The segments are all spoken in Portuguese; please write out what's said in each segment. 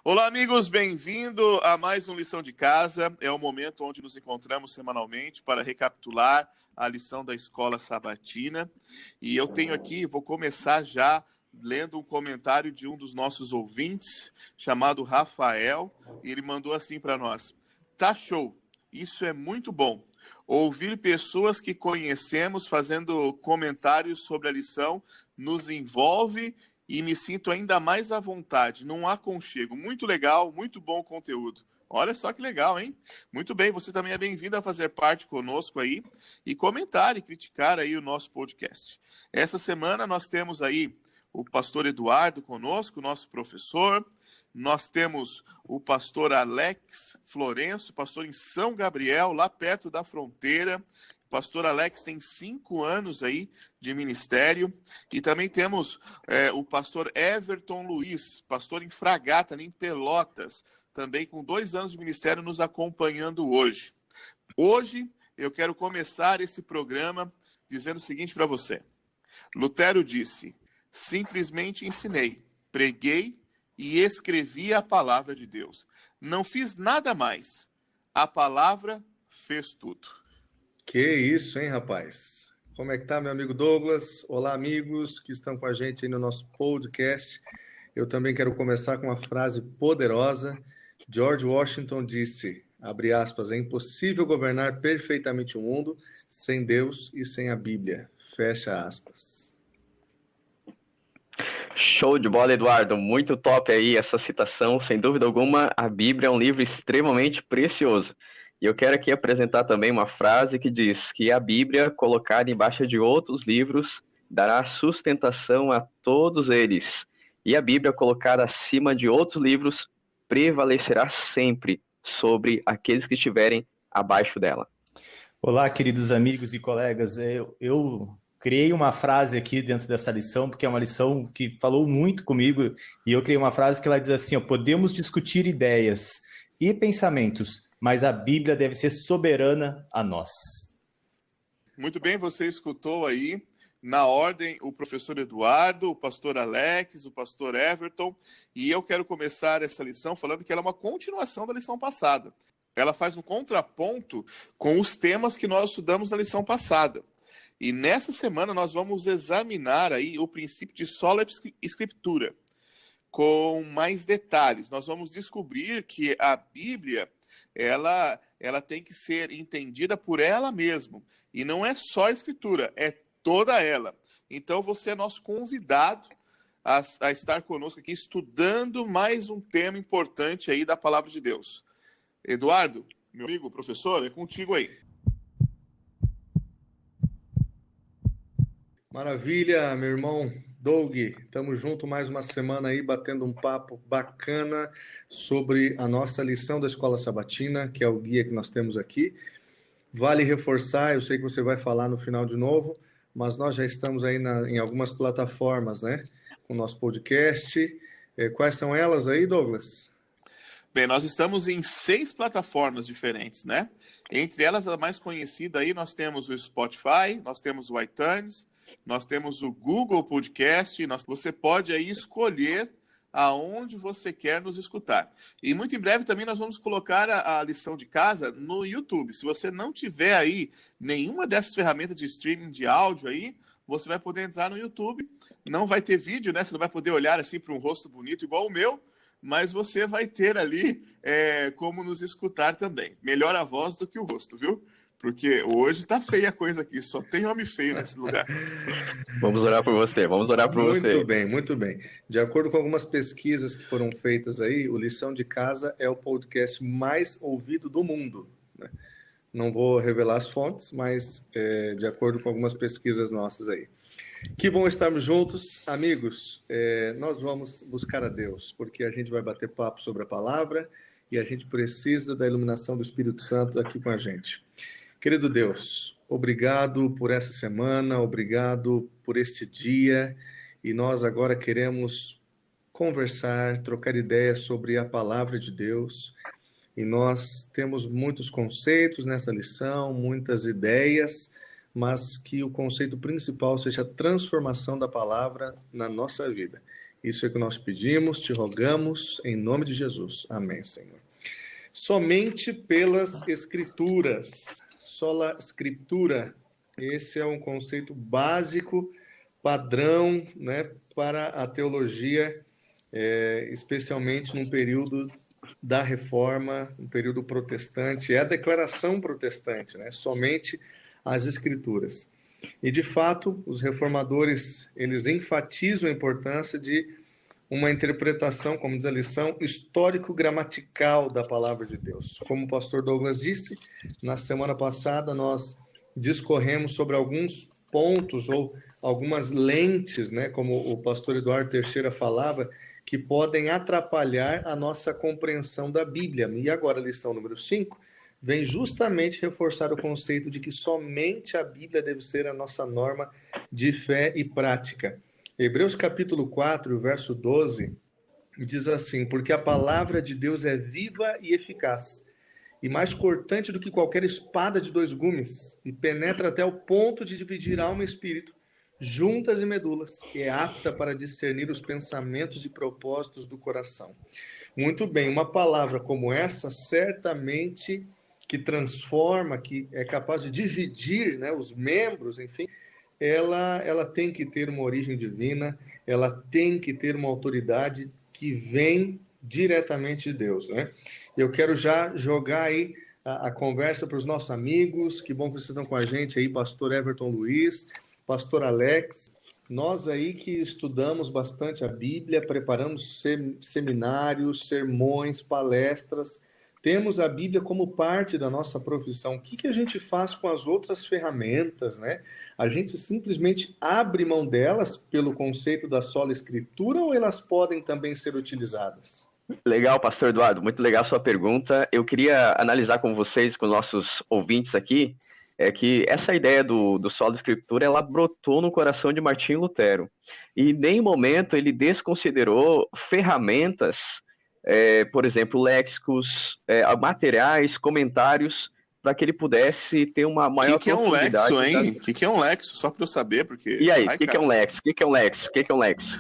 Olá, amigos, bem-vindo a mais uma lição de casa. É o momento onde nos encontramos semanalmente para recapitular a lição da Escola Sabatina. E eu tenho aqui, vou começar já lendo um comentário de um dos nossos ouvintes, chamado Rafael. Ele mandou assim para nós: "Tá show, isso é muito bom. Ouvir pessoas que conhecemos fazendo comentários sobre a lição nos envolve e me sinto ainda mais à vontade, num aconchego. Muito legal, muito bom conteúdo." Olha só que legal, hein? Muito bem, você também é bem-vindo a fazer parte conosco aí e comentar e criticar aí o nosso podcast. Essa semana nós temos aí o pastor Eduardo conosco, nosso professor. Nós temos o pastor Alex Florenço, pastor em São Gabriel, lá perto da fronteira. O pastor Alex tem 5 anos aí de ministério. E também temos o pastor Everton Luiz, pastor em Fragata, em Pelotas, também com 2 anos de ministério nos acompanhando hoje. Hoje eu quero começar esse programa dizendo o seguinte para você. Lutero disse: simplesmente ensinei, preguei e escrevi a palavra de Deus. Não fiz nada mais. A palavra fez tudo. Que isso, hein, rapaz? Como é que tá, meu amigo Douglas? Olá, amigos que estão com a gente aí no nosso podcast. Eu também quero começar com uma frase poderosa. George Washington disse, abre aspas, é impossível governar perfeitamente o mundo sem Deus e sem a Bíblia. Fecha aspas. Show de bola, Eduardo. Muito top aí essa citação. Sem dúvida alguma, a Bíblia é um livro extremamente precioso. E eu quero aqui apresentar também uma frase que diz que a Bíblia, colocada embaixo de outros livros, dará sustentação a todos eles. E a Bíblia, colocada acima de outros livros, prevalecerá sempre sobre aqueles que estiverem abaixo dela. Olá, queridos amigos e colegas. Eu criei uma frase aqui dentro dessa lição, porque é uma lição que falou muito comigo, e eu criei uma frase que ela diz assim, ó, podemos discutir ideias e pensamentos, mas a Bíblia deve ser soberana a nós. Muito bem, você escutou aí, na ordem, o professor Eduardo, o pastor Alex, o pastor Everton, e eu quero começar essa lição falando que ela é uma continuação da lição passada. Ela faz um contraponto com os temas que nós estudamos na lição passada. E nessa semana nós vamos examinar aí o princípio de sola escritura com mais detalhes. Nós vamos descobrir que a Bíblia ela tem que ser entendida por ela mesma. E não é só a escritura, é toda ela. Então você é nosso convidado a estar conosco aqui estudando mais um tema importante aí da palavra de Deus. Eduardo, meu amigo, professor, é contigo aí. Maravilha, meu irmão Doug. Estamos juntos mais uma semana aí, batendo um papo bacana sobre a nossa lição da Escola Sabatina, que é o guia que nós temos aqui. Vale reforçar, eu sei que você vai falar no final de novo, mas nós já estamos aí em algumas plataformas, né? Com o nosso podcast. Quais são elas aí, Douglas? Bem, nós estamos em 6 plataformas diferentes, né? Entre elas, a mais conhecida aí, nós temos o Spotify, nós temos o iTunes, nós temos o Google Podcast, você pode aí escolher aonde você quer nos escutar. E muito em breve também nós vamos colocar a lição de casa no YouTube. Se você não tiver aí nenhuma dessas ferramentas de streaming de áudio aí, você vai poder entrar no YouTube. Não vai ter vídeo, né? Você não vai poder olhar assim para um rosto bonito igual o meu, mas você vai ter ali como nos escutar também. Melhor a voz do que o rosto, viu? Porque hoje tá feia a coisa aqui, só tem homem feio nesse lugar. Vamos orar por você, vamos orar por você. Muito bem, muito bem. De acordo com algumas pesquisas que foram feitas aí, o Lição de Casa é o podcast mais ouvido do mundo, né? Não vou revelar as fontes, mas de acordo com algumas pesquisas nossas aí. Que bom estarmos juntos, amigos. Nós vamos buscar a Deus, porque a gente vai bater papo sobre a palavra e a gente precisa da iluminação do Espírito Santo aqui com a gente. Querido Deus, obrigado por essa semana, obrigado por este dia, e nós agora queremos conversar, trocar ideias sobre a palavra de Deus, e nós temos muitos conceitos nessa lição, muitas ideias, mas que o conceito principal seja a transformação da palavra na nossa vida. Isso é que nós pedimos, te rogamos, em nome de Jesus. Amém, Senhor. Somente pelas Escrituras, sola Scriptura, esse é um conceito básico, padrão, né, para a teologia, especialmente num período da Reforma, um período protestante, é a declaração protestante, né, somente as Escrituras. E, de fato, os reformadores, eles enfatizam a importância de uma interpretação, como diz a lição, histórico-gramatical da palavra de Deus. Como o pastor Douglas disse, na semana passada nós discorremos sobre alguns pontos ou algumas lentes, né, como o pastor Eduardo Teixeira falava, que podem atrapalhar a nossa compreensão da Bíblia. E agora a lição número 5 vem justamente reforçar o conceito de que somente a Bíblia deve ser a nossa norma de fé e prática. Hebreus capítulo 4, verso 12, diz assim: porque a palavra de Deus é viva e eficaz, e mais cortante do que qualquer espada de 2 gumes, e penetra até o ponto de dividir alma e espírito, juntas e medulas, e é apta para discernir os pensamentos e propósitos do coração. Muito bem, uma palavra como essa, certamente que transforma, que é capaz de dividir, né, os membros, enfim, ela tem que ter uma origem divina, ela tem que ter uma autoridade que vem diretamente de Deus, né? Eu quero já jogar aí a conversa para os nossos amigos, que bom que vocês estão com a gente aí, pastor Everton Luiz, pastor Alex, nós aí que estudamos bastante a Bíblia, preparamos seminários, sermões, palestras, temos a Bíblia como parte da nossa profissão. O que a gente faz com as outras ferramentas, né? A gente simplesmente abre mão delas pelo conceito da sola Escritura ou elas podem também ser utilizadas? Legal, pastor Eduardo, muito legal a sua pergunta. Eu queria analisar com vocês, com nossos ouvintes aqui, que essa ideia do sola Escritura, ela brotou no coração de Martinho Lutero. E em nenhum momento ele desconsiderou ferramentas, por exemplo, léxicos, materiais, comentários, para que ele pudesse ter uma maior profundidade. O que é um lexo, hein? O que é um lexo? Só para eu saber, porque... E aí, o que é um lexo? O que é um lexo? O que é um lexo?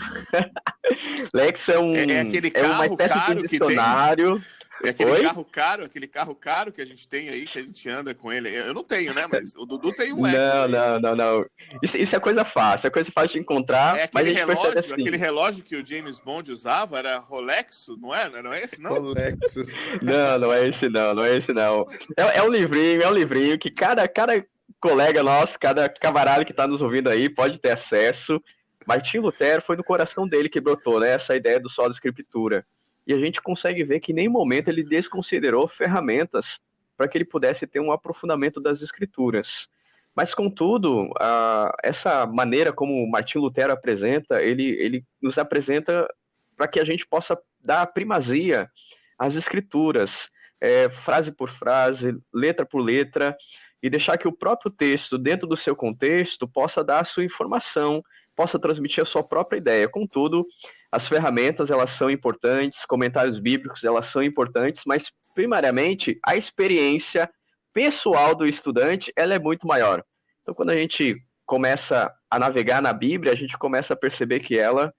Lexo é aquele carro uma espécie caro de dicionário. É aquele carro caro que a gente tem aí, que a gente anda com ele. Eu não tenho, né? Mas o Dudu tem um Lexus. Não. Isso é coisa fácil, é coisa fácil de encontrar. É aquele relógio, assim. Aquele relógio que o James Bond usava, era Rolex, não é? Não é esse, não? Rolexus. Não é esse não. É um livrinho que cada colega nosso, cada camarada que está nos ouvindo aí pode ter acesso. Martinho Lutero foi no coração dele que brotou, né? Essa ideia do sola Escritura. E a gente consegue ver que em nenhum momento ele desconsiderou ferramentas para que ele pudesse ter um aprofundamento das Escrituras. Mas, contudo, essa maneira como Martinho Lutero apresenta, ele nos apresenta para que a gente possa dar primazia às Escrituras, frase por frase, letra por letra, e deixar que o próprio texto, dentro do seu contexto, possa dar a sua informação, possa transmitir a sua própria ideia. Contudo, as ferramentas, elas são importantes, comentários bíblicos, elas são importantes, mas, primariamente, a experiência pessoal do estudante, ela é muito maior. Então, quando a gente começa a navegar na Bíblia, a gente começa a perceber que ela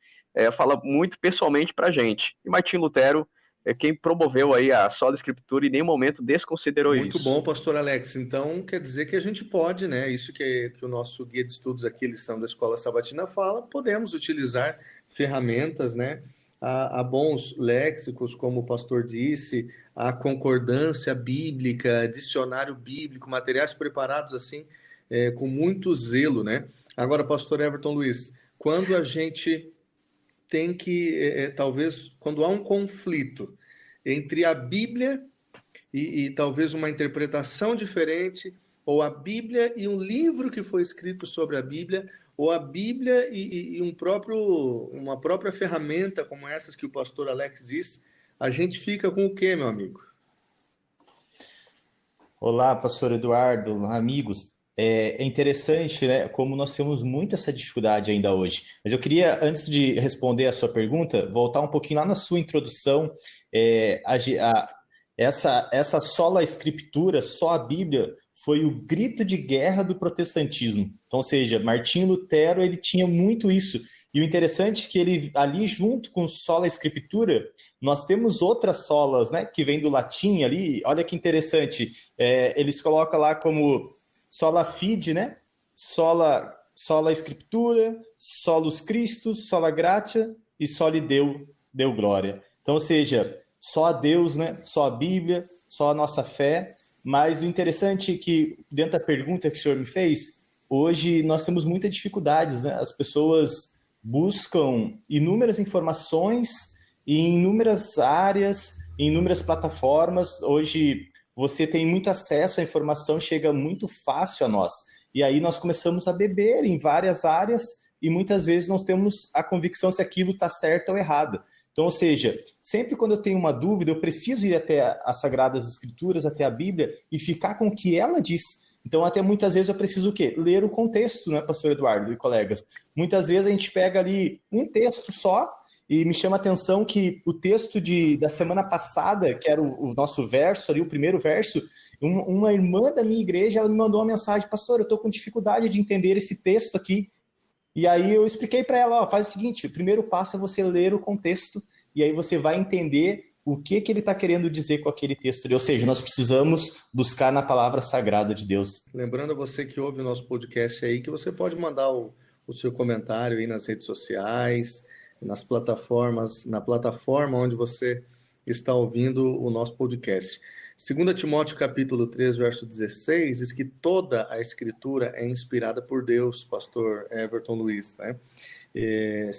fala muito pessoalmente para a gente. E Martinho Lutero é quem promoveu aí a sola Escritura e em nenhum momento desconsiderou isso. Muito bom, pastor Alex. Então, quer dizer que a gente pode, né? Isso que o nosso guia de estudos aqui, lição da Escola Sabatina, fala, podemos utilizar ferramentas, né? Há bons léxicos, como o pastor disse, a concordância bíblica, dicionário bíblico, materiais preparados assim, com muito zelo, né? Agora, pastor Everton Luiz, quando a gente tem que, talvez, quando há um conflito entre a Bíblia e talvez uma interpretação diferente, ou a Bíblia e um livro que foi escrito sobre a Bíblia, ou a Bíblia e uma própria ferramenta como essas que o pastor Alex disse, a gente fica com o quê, meu amigo? Olá, pastor Eduardo, amigos. É interessante, né, como nós temos muito essa dificuldade ainda hoje. Mas eu queria, antes de responder a sua pergunta, voltar um pouquinho lá na sua introdução. Essa sola Escritura, só a Bíblia, foi o grito de guerra do protestantismo. Então, ou seja, Martinho Lutero, ele tinha muito isso. E o interessante é que ele, ali junto com sola escritura, nós temos outras solas, né, que vem do latim ali. Olha que interessante, eles colocam lá como sola fide, né, sola escritura, solus Christus, sola gratia e soli Deo glória. Então, ou seja, só a Deus, né, só a Bíblia, só a nossa fé. Mas o interessante é que, dentro da pergunta que o senhor me fez, hoje nós temos muitas dificuldades, né? As pessoas buscam inúmeras informações em inúmeras áreas, em inúmeras plataformas. Hoje você tem muito acesso à informação, chega muito fácil a nós. E aí nós começamos a beber em várias áreas e muitas vezes nós temos a convicção se aquilo está certo ou errado. Então, ou seja, sempre quando eu tenho uma dúvida, eu preciso ir até as Sagradas Escrituras, até a Bíblia, e ficar com o que ela diz. Então, até muitas vezes eu preciso o quê? Ler o contexto, né, pastor Eduardo e colegas? Muitas vezes a gente pega ali um texto só, e me chama a atenção que o texto da semana passada, que era o nosso verso ali, o primeiro verso, uma irmã da minha igreja, ela me mandou uma mensagem: pastor, eu estou com dificuldade de entender esse texto aqui. E aí eu expliquei para ela: faz o seguinte, o primeiro passo é você ler o contexto, e aí você vai entender o que ele está querendo dizer com aquele texto ali. Ou seja, nós precisamos buscar na palavra sagrada de Deus. Lembrando a você que ouve o nosso podcast aí, que você pode mandar o seu comentário aí nas redes sociais, nas plataformas, na plataforma onde você está ouvindo o nosso podcast. 2 Timóteo capítulo 3, verso 16, diz que toda a Escritura é inspirada por Deus, pastor Everton Luiz, né? 2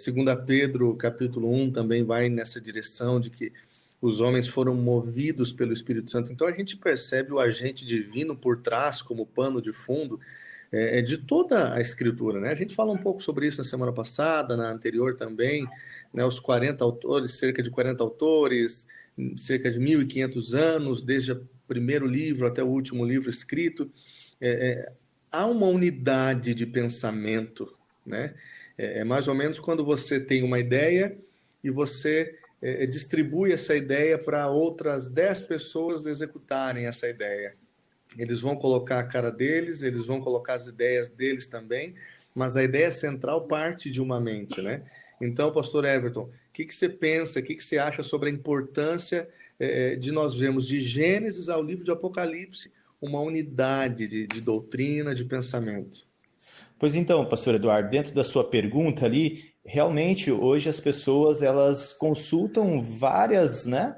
Pedro capítulo 1 também vai nessa direção de que os homens foram movidos pelo Espírito Santo. Então a gente percebe o agente divino por trás, como pano de fundo, de toda a Escritura, né? A gente fala um pouco sobre isso na semana passada, na anterior também, né? Os 40 autores, cerca de 40 autores, cerca de 1.500 anos, desde o primeiro livro até o último livro escrito. Há uma unidade de pensamento, né? É mais ou menos quando você tem uma ideia e você distribui essa ideia para outras 10 pessoas executarem essa ideia. Eles vão colocar a cara deles, eles vão colocar as ideias deles também, mas a ideia central parte de uma mente, né? Então, pastor Everton, o que você pensa, o que você acha sobre a importância de nós vermos de Gênesis ao livro de Apocalipse uma unidade de doutrina, de pensamento? Pois então, pastor Eduardo, dentro da sua pergunta ali, realmente hoje as pessoas elas consultam várias, né,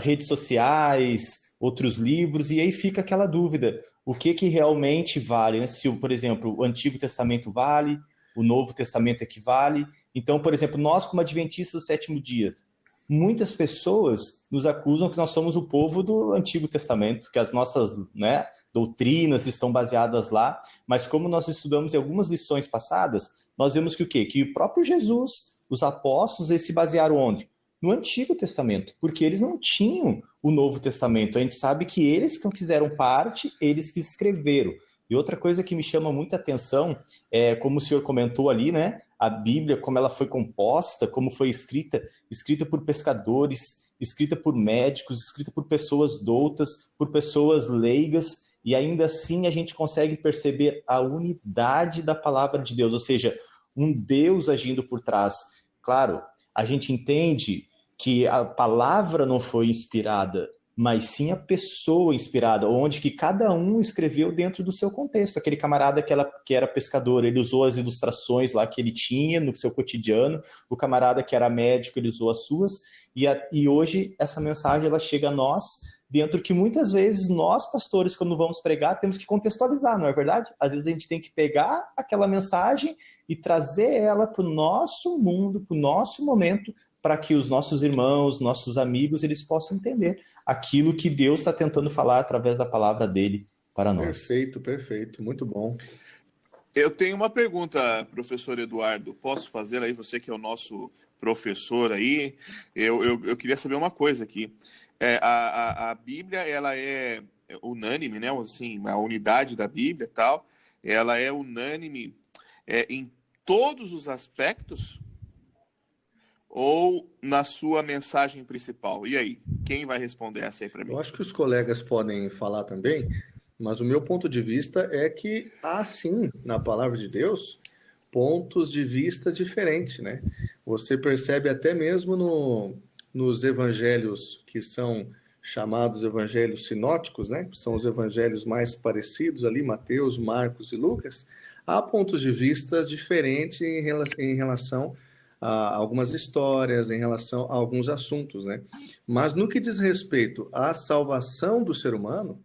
redes sociais, outros livros, e aí fica aquela dúvida: o que realmente vale, né? Se, por exemplo, o Antigo Testamento vale, o Novo Testamento equivale. Então, por exemplo, nós como adventistas do sétimo dia, muitas pessoas nos acusam que nós somos o povo do Antigo Testamento, que as nossas, né, doutrinas estão baseadas lá, mas como nós estudamos em algumas lições passadas, nós vemos que o quê? Que o próprio Jesus, os apóstolos, eles se basearam onde? No Antigo Testamento, porque eles não tinham o Novo Testamento. A gente sabe que eles que fizeram parte, eles que escreveram. E outra coisa que me chama muita atenção é, como o senhor comentou ali, né? A Bíblia, como ela foi composta, como foi escrita por pescadores, escrita por médicos, escrita por pessoas doutas, por pessoas leigas, e ainda assim a gente consegue perceber a unidade da palavra de Deus, ou seja, um Deus agindo por trás. Claro, a gente entende que a palavra não foi inspirada, mas sim a pessoa inspirada, onde que cada um escreveu dentro do seu contexto. Aquele camarada que era pescador, ele usou as ilustrações lá que ele tinha no seu cotidiano, o camarada que era médico, ele usou as suas, e hoje essa mensagem ela chega a nós, dentro que muitas vezes nós, pastores, quando vamos pregar, temos que contextualizar, não é verdade? Às vezes a gente tem que pegar aquela mensagem e trazer ela para o nosso mundo, para o nosso momento, para que os nossos irmãos, nossos amigos, eles possam entender aquilo que Deus está tentando falar através da palavra dele para nós. Perfeito, perfeito, muito bom. Eu tenho uma pergunta, professor Eduardo, posso fazer aí, você que é o nosso professor aí? Eu queria saber uma coisa aqui. A Bíblia, ela é unânime, né? Assim, a unidade da Bíblia e tal, ela é unânime em todos os aspectos? Ou na sua mensagem principal? E aí, quem vai responder essa aí para mim? Eu acho que os colegas podem falar também, Mas o meu ponto de vista é que há sim, na palavra de Deus, pontos de vista diferentes, né? Você percebe até mesmo nos evangelhos que são chamados evangelhos sinóticos, né? Que são os evangelhos mais parecidos ali, Mateus, Marcos e Lucas, há pontos de vista diferentes em relação a algumas histórias, em relação a alguns assuntos, né? Mas no que diz respeito à salvação do ser humano,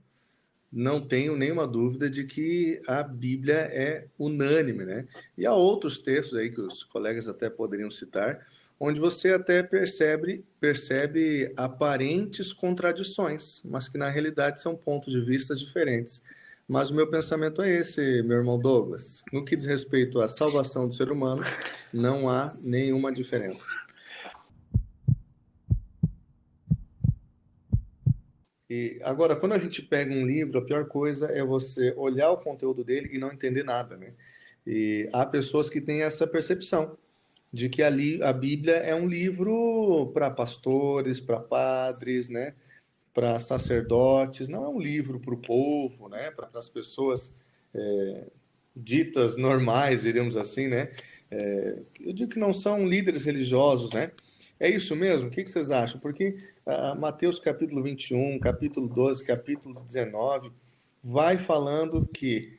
não tenho nenhuma dúvida de que a Bíblia é unânime, né? E há outros textos aí que os colegas até poderiam citar, onde você até percebe aparentes contradições, mas que na realidade são pontos de vista diferentes. Mas o meu pensamento é esse, meu irmão Douglas. No que diz respeito à salvação do ser humano, não há nenhuma diferença. E agora, quando a gente pega um livro, a pior coisa é você olhar o conteúdo dele e não entender nada, né? E há pessoas que têm essa percepção de que ali a Bíblia é um livro para pastores, para padres, né? Para sacerdotes, não é um livro para o povo, né? Para as pessoas ditas normais, diríamos assim, né? Eu digo que não são líderes religiosos, né? É isso mesmo? O que vocês acham? Porque Mateus capítulo 21, capítulo 12, capítulo 19, vai falando que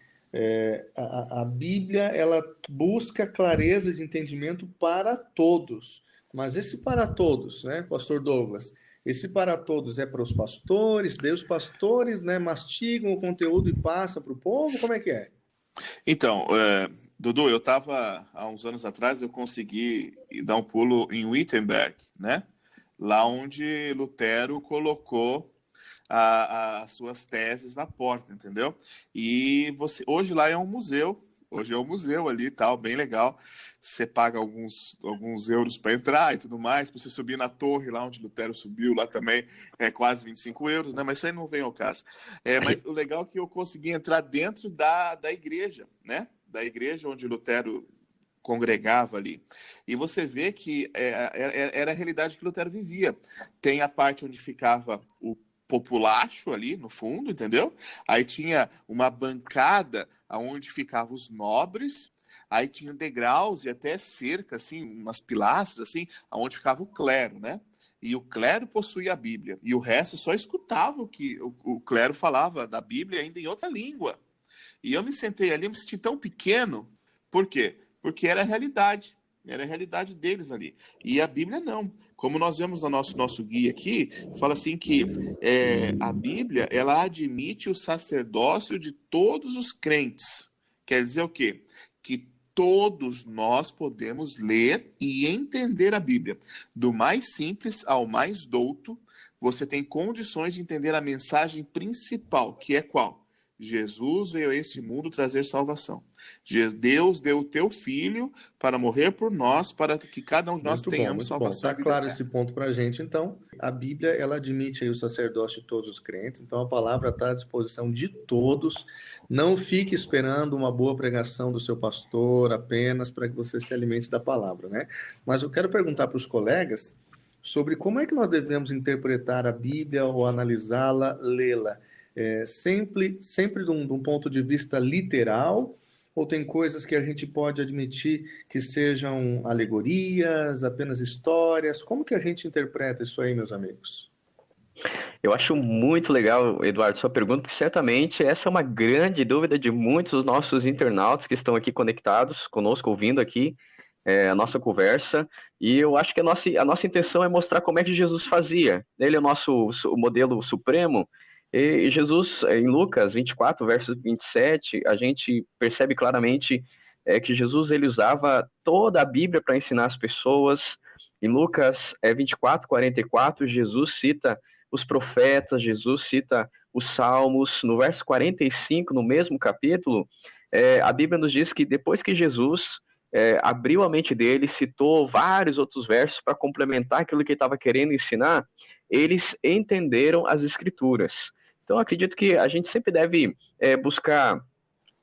a Bíblia ela busca clareza de entendimento para todos. Mas esse para todos, né, Pastor Douglas? Esse para todos é para os pastores, daí os pastores, né, mastigam o conteúdo e passam para o povo? Como é que é? Então, Dudu, eu estava, há uns anos atrás, eu consegui dar um pulo em Wittenberg, né? Lá onde Lutero colocou as suas teses na porta, entendeu? E hoje lá é um museu, hoje é um museu ali e tal, bem legal. Você paga alguns euros para entrar e tudo mais, para você subir na torre lá onde Lutero subiu, lá também é quase 25 euros, né? Mas isso aí não vem ao caso. Mas o legal é que eu consegui entrar dentro da igreja, né? Da igreja onde Lutero congregava ali. E você vê que era a realidade que Lutero vivia. Tem a parte onde ficava o populacho ali no fundo, entendeu? Aí tinha uma bancada onde ficavam os nobres, aí tinha degraus e até cerca, assim, umas pilastras, assim, onde ficava o clero, né? E o clero possuía a Bíblia, e o resto só escutava o que o clero falava da Bíblia ainda em outra língua. E eu me sentei ali, eu me senti tão pequeno. Por quê? Porque era a realidade deles ali. E a Bíblia não. Como nós vemos no nosso guia aqui, fala assim que a Bíblia, ela admite o sacerdócio de todos os crentes. Quer dizer o quê? Que todos nós podemos ler e entender a Bíblia. Do mais simples ao mais douto, você tem condições de entender a mensagem principal, que é qual? Jesus veio a este mundo trazer salvação. Deus deu o teu filho para morrer por nós, para que cada um de nós tenhamos salvação. Está claro esse ponto para a gente. Então, a Bíblia, ela admite aí o sacerdócio de todos os crentes. Então, a palavra está à disposição de todos. Não fique esperando uma boa pregação do seu pastor apenas para que você se alimente da palavra, né? Mas eu quero perguntar para os colegas sobre como é que nós devemos interpretar a Bíblia ou analisá-la, lê-la. Sempre de um ponto de vista literal, ou tem coisas que a gente pode admitir que sejam alegorias, apenas histórias? Como que a gente interpreta isso aí, meus amigos? Eu acho muito legal, Eduardo, sua pergunta, porque certamente essa é uma grande dúvida de muitos dos nossos internautas que estão aqui conectados conosco, ouvindo aqui a nossa conversa, e eu acho que a nossa intenção é mostrar como é que Jesus fazia. Ele é o nosso modelo supremo. E Jesus, em Lucas 24, verso 27, a gente percebe claramente que Jesus ele usava toda a Bíblia para ensinar as pessoas. Em Lucas 24, 44, Jesus cita os profetas, Jesus cita os salmos. No verso 45, no mesmo capítulo, a Bíblia nos diz que depois que Jesus abriu a mente dele, citou vários outros versos para complementar aquilo que ele estava querendo ensinar, eles entenderam as Escrituras. Então, acredito que a gente sempre deve buscar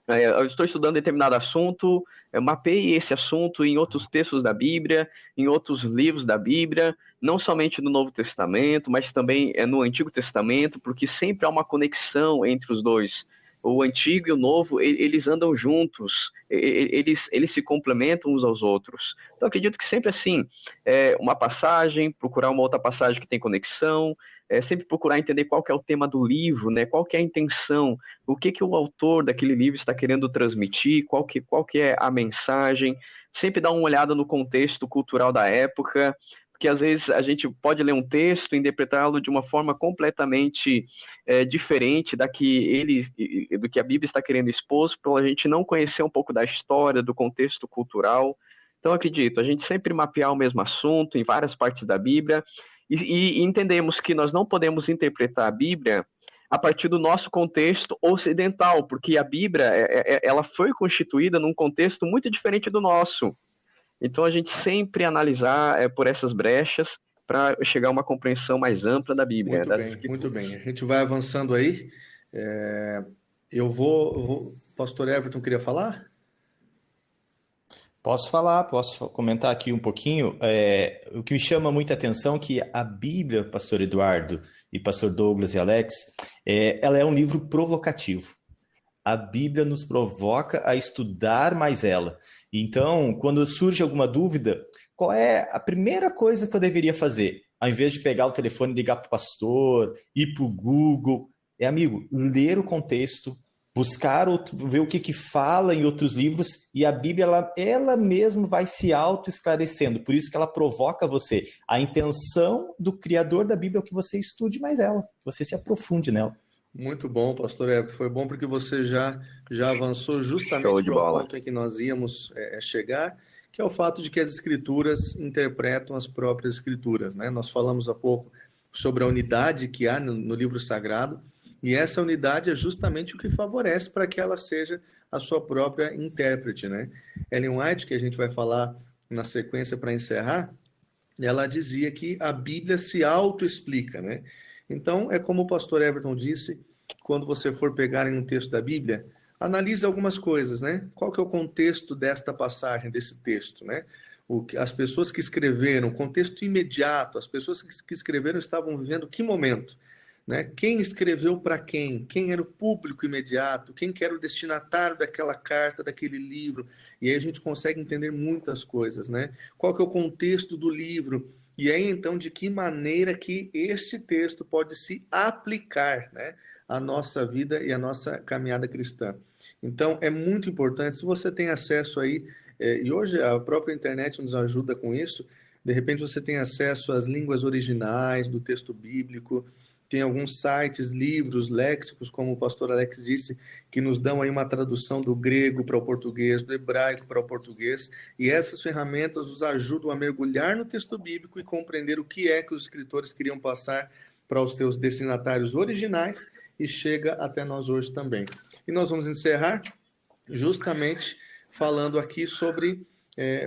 Eu estou estudando determinado assunto, mapeie esse assunto em outros textos da Bíblia, em outros livros da Bíblia, não somente no Novo Testamento, mas também no Antigo Testamento, porque sempre há uma conexão entre os dois. O Antigo e o Novo, eles andam juntos, eles se complementam uns aos outros. Então, acredito que sempre assim, uma passagem, procurar uma outra passagem que tem conexão, sempre procurar entender qual que é o tema do livro, né? Qual que é a intenção, o que o autor daquele livro está querendo transmitir, qual que é a mensagem, sempre dar uma olhada no contexto cultural da época, porque às vezes a gente pode ler um texto e interpretá-lo de uma forma completamente diferente do que a Bíblia está querendo expor, por a gente não conhecer um pouco da história, do contexto cultural. Então, acredito, a gente sempre mapear o mesmo assunto em várias partes da Bíblia e entendemos que nós não podemos interpretar a Bíblia a partir do nosso contexto ocidental, porque a Bíblia ela foi constituída num contexto muito diferente do nosso. Então, a gente sempre analisar por essas brechas para chegar a uma compreensão mais ampla da Bíblia. Muito bem. A gente vai avançando aí. Pastor Everton queria falar? Posso comentar aqui um pouquinho. O que me chama muita atenção é que a Bíblia, pastor Eduardo e pastor Douglas e Alex, ela é um livro provocativo. A Bíblia nos provoca a estudar mais ela. Então, quando surge alguma dúvida, qual é a primeira coisa que eu deveria fazer? Ao invés de pegar o telefone e ligar para o pastor, ir para o Google, amigo, ler o contexto, buscar ver o que fala em outros livros, e a Bíblia, ela mesma vai se auto-esclarecendo. Por isso que ela provoca você. A intenção do criador da Bíblia é que você estude mais ela, que você se aprofunde nela. Muito bom, pastor Everton. Foi bom porque você já avançou justamente para o ponto em que nós íamos chegar, que é o fato de que as escrituras interpretam as próprias escrituras, né? Nós falamos há pouco sobre a unidade que há no livro sagrado, e essa unidade é justamente o que favorece para que ela seja a sua própria intérprete, né? Ellen White, que a gente vai falar na sequência para encerrar, ela dizia que a Bíblia se auto-explica, né? Então, é como o pastor Everton disse, quando você for pegar em um texto da Bíblia, analise algumas coisas, né? Qual que é o contexto desta passagem, desse texto, né? As pessoas que escreveram, o contexto imediato, as pessoas que escreveram estavam vivendo que momento, né? Quem escreveu para quem? Quem era o público imediato? Quem que era o destinatário daquela carta, daquele livro? E aí a gente consegue entender muitas coisas, né? Qual que é o contexto do livro? E aí, então, de que maneira que esse texto pode se aplicar, né, à nossa vida e à nossa caminhada cristã. Então, é muito importante, se você tem acesso aí, e hoje a própria internet nos ajuda com isso, de repente você tem acesso às línguas originais do texto bíblico, tem alguns sites, livros, léxicos, como o pastor Alex disse, que nos dão aí uma tradução do grego para o português, do hebraico para o português, e essas ferramentas nos ajudam a mergulhar no texto bíblico e compreender o que é que os escritores queriam passar para os seus destinatários originais e chega até nós hoje também. E nós vamos encerrar justamente falando aqui sobre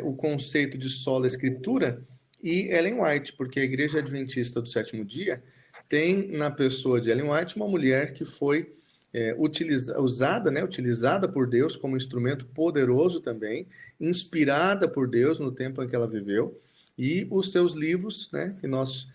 o conceito de sola escritura e Ellen White, porque a Igreja Adventista do Sétimo Dia tem na pessoa de Ellen White uma mulher que foi utilizada por Deus como instrumento poderoso também, inspirada por Deus no tempo em que ela viveu, e os seus livros, né, que nós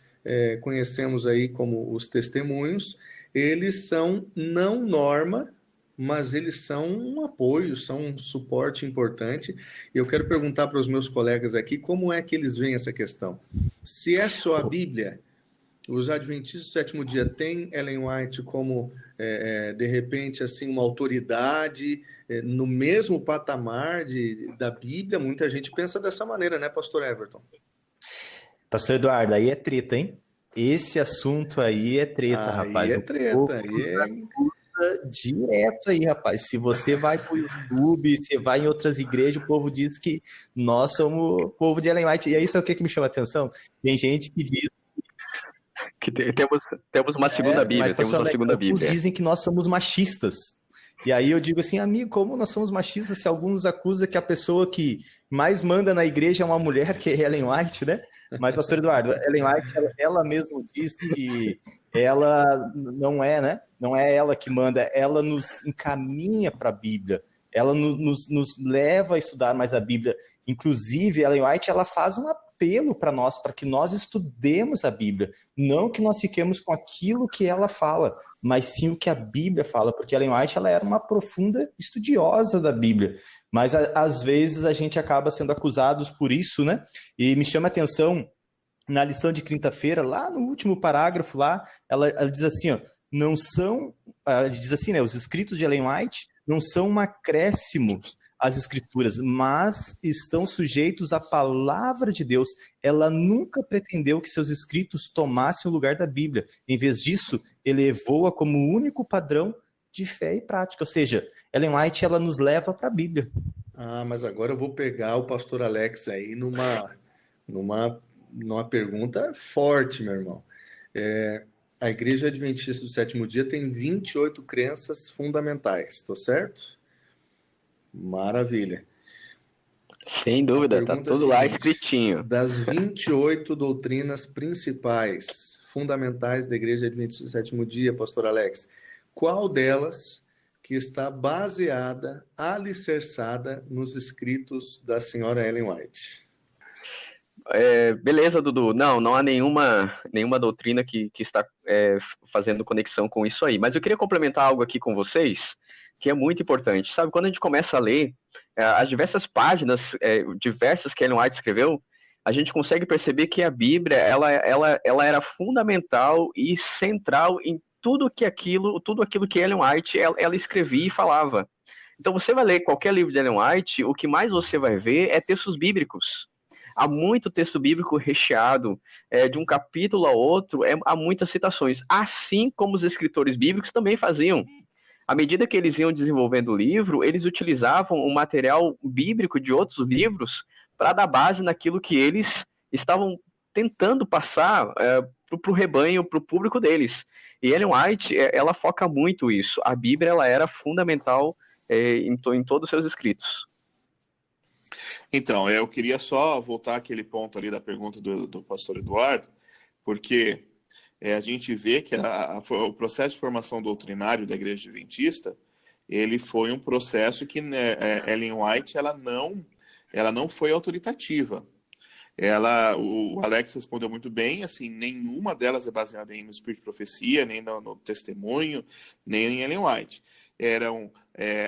conhecemos aí como os testemunhos, eles são não norma, mas eles são um apoio, são um suporte importante. E eu quero perguntar para os meus colegas aqui como é que eles veem essa questão. Se é só a Bíblia, os Adventistas do Sétimo Dia têm Ellen White como, de repente, assim, uma autoridade no mesmo patamar da Bíblia? Muita gente pensa dessa maneira, né, pastor Everton? Pastor Eduardo, aí é treta, hein? Esse assunto aí é treta, rapaz. Aí é treta, direto aí, rapaz. Se você vai para o YouTube, você vai em outras igrejas, o povo diz que nós somos o povo de Ellen White. E aí, sabe o que me chama a atenção? Tem gente que diz que temos uma segunda Bíblia, temos uma segunda Bíblia. Alguns dizem que nós somos machistas. E aí eu digo assim, amigo, como nós somos machistas se alguns acusam que a pessoa que mais manda na igreja é uma mulher, que é Ellen White, né? Mas, pastor Eduardo, Ellen White, ela mesma diz que ela não é, né? Não é ela que manda, ela nos encaminha para a Bíblia. ela nos leva a estudar mais a Bíblia. Inclusive, Ellen White, ela faz um apelo para nós, para que nós estudemos a Bíblia. Não que nós fiquemos com aquilo que ela fala, mas sim o que a Bíblia fala, porque Ellen White, ela era uma profunda estudiosa da Bíblia. Mas, às vezes, a gente acaba sendo acusados por isso, né? E me chama a atenção, na lição de quinta-feira, lá no último parágrafo, lá, ela diz assim, ó, não são, ela diz assim, né, os escritos de Ellen White não são um acréscimo às escrituras, mas estão sujeitos à palavra de Deus. Ela nunca pretendeu que seus escritos tomassem o lugar da Bíblia. Em vez disso, elevou-a como o único padrão de fé e prática. Ou seja, Ellen White, ela nos leva para a Bíblia. Ah, mas agora eu vou pegar o pastor Alex aí numa pergunta forte, meu irmão. A Igreja Adventista do Sétimo Dia tem 28 crenças fundamentais, tô certo? Maravilha. Sem dúvida, tá tudo lá escritinho. Das 28 doutrinas principais, fundamentais da Igreja Adventista do Sétimo Dia, pastor Alex, qual delas que está baseada, alicerçada nos escritos da senhora Ellen White? Beleza, Dudu. Não há nenhuma doutrina que está fazendo conexão com isso aí. Mas eu queria complementar algo aqui com vocês, que é muito importante. Sabe, quando a gente começa a ler as diversas páginas, diversas que Ellen White escreveu, a gente consegue perceber que a Bíblia, ela era fundamental e central em tudo aquilo que Ellen White ela escrevia e falava. Então, você vai ler qualquer livro de Ellen White, o que mais você vai ver é textos bíblicos. Há muito texto bíblico recheado, de um capítulo a outro, há muitas citações, assim como os escritores bíblicos também faziam. À medida que eles iam desenvolvendo o livro, eles utilizavam o material bíblico de outros livros para dar base naquilo que eles estavam tentando passar para o rebanho, para o público deles. E Ellen White, ela foca muito isso. A Bíblia, ela era fundamental em todos os seus escritos. Então, eu queria só voltar àquele ponto ali da pergunta do pastor Eduardo, porque a gente vê que o processo de formação doutrinário da Igreja Adventista, ele foi um processo que Ellen White, ela não foi autoritativa. O Alex respondeu muito bem, assim, nenhuma delas é baseada no espírito de profecia, nem no testemunho, nem em Ellen White.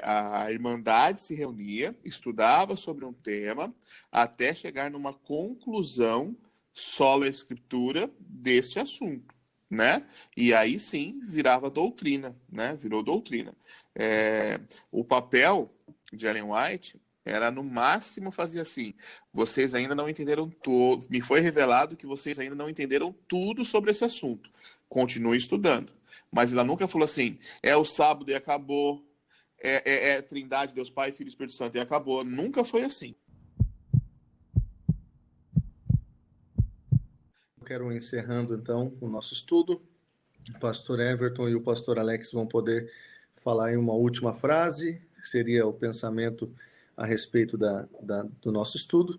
A Irmandade se reunia, estudava sobre um tema, até chegar numa conclusão sola escritura desse assunto, né? E aí sim virava doutrina, né? Virou doutrina. O papel de Ellen White era, no máximo, fazia assim: vocês ainda não entenderam tudo, me foi revelado que vocês ainda não entenderam tudo sobre esse assunto, continue estudando. Mas ela nunca falou assim, o sábado e acabou, Trindade, Deus Pai, Filho e Espírito Santo e acabou. Nunca foi assim. Eu quero encerrando, então, o nosso estudo. O pastor Everton e o pastor Alex vão poder falar em uma última frase, que seria o pensamento a respeito do nosso estudo.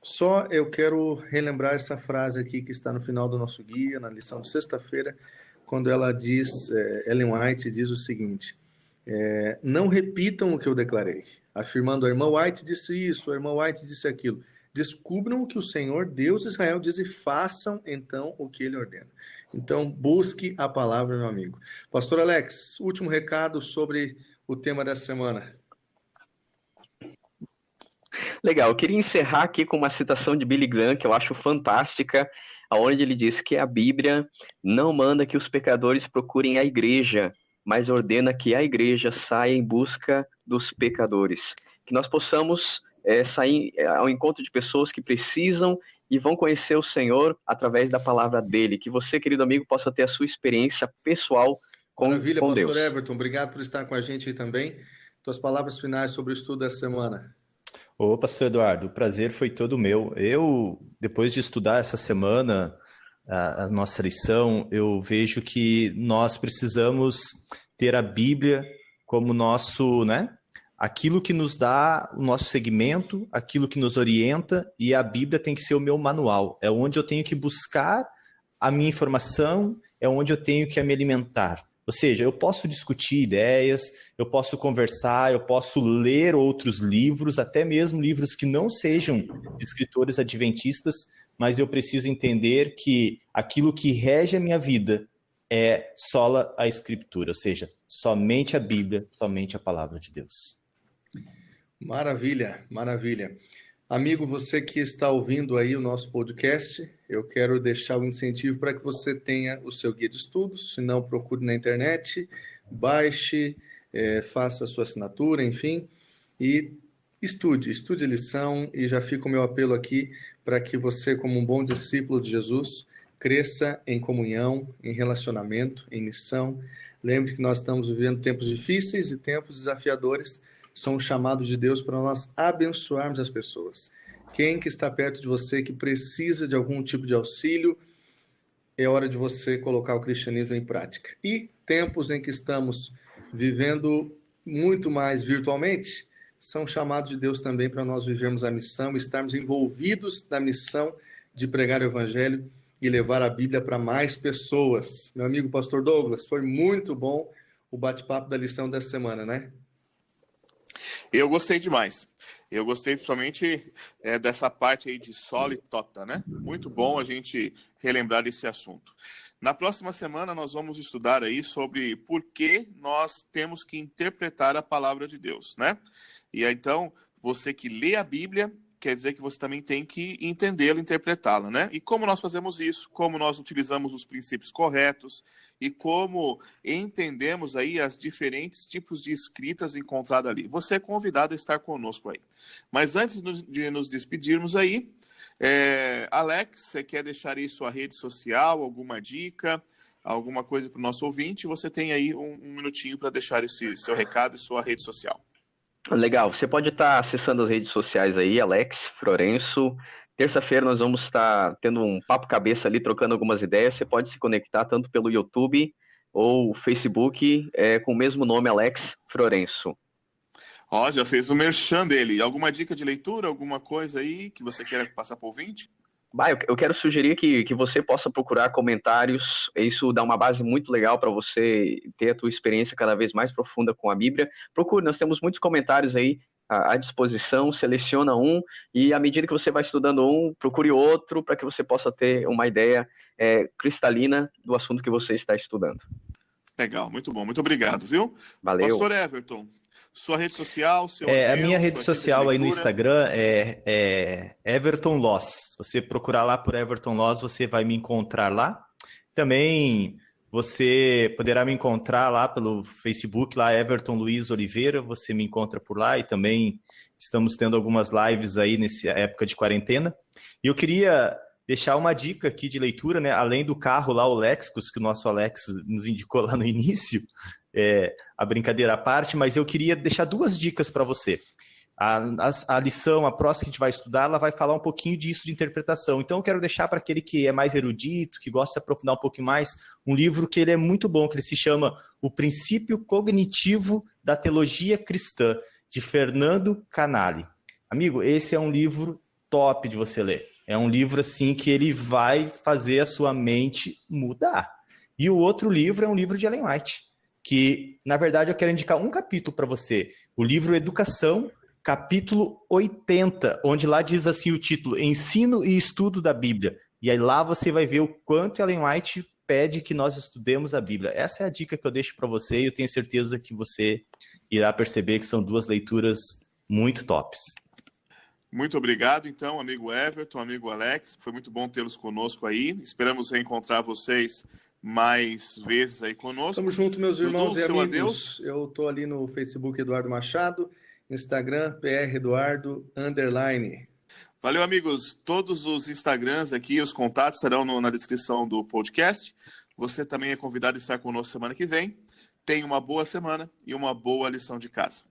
Só eu quero relembrar essa frase aqui que está no final do nosso guia, na lição de sexta-feira, quando ela diz, Ellen White diz o seguinte: não repitam o que eu declarei, afirmando a irmã White disse isso, a irmã White disse aquilo. Descubram o que o Senhor Deus de Israel diz e façam então o que ele ordena. Então busque a palavra, meu amigo. Pastor Alex, último recado sobre o tema dessa semana. Legal, eu queria encerrar aqui com uma citação de Billy Graham, que eu acho fantástica, onde ele diz que a Bíblia não manda que os pecadores procurem a igreja, mas ordena que a igreja saia em busca dos pecadores. Que nós possamos sair ao encontro de pessoas que precisam e vão conhecer o Senhor através da palavra dele. Que você, querido amigo, possa ter a sua experiência pessoal com Deus. Maravilha, pastor Everton, obrigado por estar com a gente aí também. Tuas palavras finais sobre o estudo dessa semana. Ô, pastor Eduardo, o prazer foi todo meu. Eu, depois de estudar essa semana a nossa lição, eu vejo que nós precisamos ter a Bíblia como nosso, né? Aquilo que nos dá o nosso segmento, aquilo que nos orienta, e a Bíblia tem que ser o meu manual. É onde eu tenho que buscar a minha informação, é onde eu tenho que me alimentar. Ou seja, eu posso discutir ideias, eu posso conversar, eu posso ler outros livros, até mesmo livros que não sejam de escritores adventistas, mas eu preciso entender que aquilo que rege a minha vida é sola a Escritura, ou seja, somente a Bíblia, somente a palavra de Deus. Maravilha, maravilha. Amigo, você que está ouvindo aí o nosso podcast, eu quero deixar o incentivo para que você tenha o seu guia de estudos, se não, procure na internet, baixe, faça a sua assinatura, enfim, e estude a lição, e já fica o meu apelo aqui para que você, como um bom discípulo de Jesus, cresça em comunhão, em relacionamento, em missão. Lembre que nós estamos vivendo tempos difíceis e tempos desafiadores, são os chamados de Deus para nós abençoarmos as pessoas. Quem que está perto de você que precisa de algum tipo de auxílio, é hora de você colocar o cristianismo em prática. E tempos em que estamos vivendo muito mais virtualmente, são chamados de Deus também para nós vivermos a missão, estarmos envolvidos na missão de pregar o evangelho e levar a Bíblia para mais pessoas. Meu amigo pastor Douglas, foi muito bom o bate-papo da lição dessa semana, né? Eu gostei demais. Eu gostei principalmente dessa parte aí de sola e tota, né? Muito bom a gente relembrar esse assunto. Na próxima semana nós vamos estudar aí sobre por que nós temos que interpretar a palavra de Deus, né? E aí, então, você que lê a Bíblia, quer dizer que você também tem que entendê-la, interpretá-la, né? E como nós fazemos isso, como nós utilizamos os princípios corretos e como entendemos aí as diferentes tipos de escritas encontradas ali. Você é convidado a estar conosco aí. Mas antes de nos despedirmos aí, Alex, você quer deixar aí sua rede social, alguma dica, alguma coisa para o nosso ouvinte? Você tem aí um minutinho para deixar esse seu recado e sua rede social. Legal, você pode estar acessando as redes sociais aí, Alex Florenço. Terça-feira nós vamos estar tendo um papo cabeça ali, trocando algumas ideias. Você pode se conectar tanto pelo YouTube ou Facebook, com o mesmo nome, Alex Florenço. Ó, já fez o merchan dele. Alguma dica de leitura, alguma coisa aí que você queira passar para o ouvinte? Eu quero sugerir que você possa procurar comentários, isso dá uma base muito legal para você ter a tua experiência cada vez mais profunda com a Bíblia. Procure, nós temos muitos comentários aí à disposição, seleciona um, e à medida que você vai estudando um, procure outro, para que você possa ter uma ideia cristalina do assunto que você está estudando. Legal, muito bom, muito obrigado, viu? Valeu. Pastor Everton, sua rede social, seu a minha rede social aí no Instagram é Everton Loss. Você procurar lá por Everton Loss, você vai me encontrar lá. Também você poderá me encontrar lá pelo Facebook, lá Everton Luiz Oliveira, você me encontra por lá, e também estamos tendo algumas lives aí nessa época de quarentena. E eu queria deixar uma dica aqui de leitura, né? Além do carro lá, o Lexicus, que o nosso Alex nos indicou lá no início, a brincadeira à parte, mas eu queria deixar duas dicas para você. A lição, a próxima que a gente vai estudar, ela vai falar um pouquinho disso de interpretação. Então eu quero deixar para aquele que é mais erudito, que gosta de se aprofundar um pouquinho mais, um livro que ele é muito bom, que ele se chama O Princípio Cognitivo da Teologia Cristã, de Fernando Canali. Amigo, esse é um livro top de você ler. É um livro assim que ele vai fazer a sua mente mudar. E o outro livro é um livro de Ellen White, que, na verdade, eu quero indicar um capítulo para você. O livro Educação, capítulo 80, onde lá diz assim o título, Ensino e Estudo da Bíblia. E aí lá você vai ver o quanto Ellen White pede que nós estudemos a Bíblia. Essa é a dica que eu deixo para você, e eu tenho certeza que você irá perceber que são duas leituras muito tops. Muito obrigado, então, amigo Everton, amigo Alex. Foi muito bom tê-los conosco aí. Esperamos reencontrar vocês mais vezes aí conosco. Tamo junto, meus irmãos e amigos. Adeus. Eu tô ali no Facebook Eduardo Machado, Instagram PR Eduardo _. Valeu, amigos. Todos os Instagrams aqui, os contatos serão na descrição do podcast. Você também é convidado a estar conosco semana que vem. Tenha uma boa semana e uma boa lição de casa.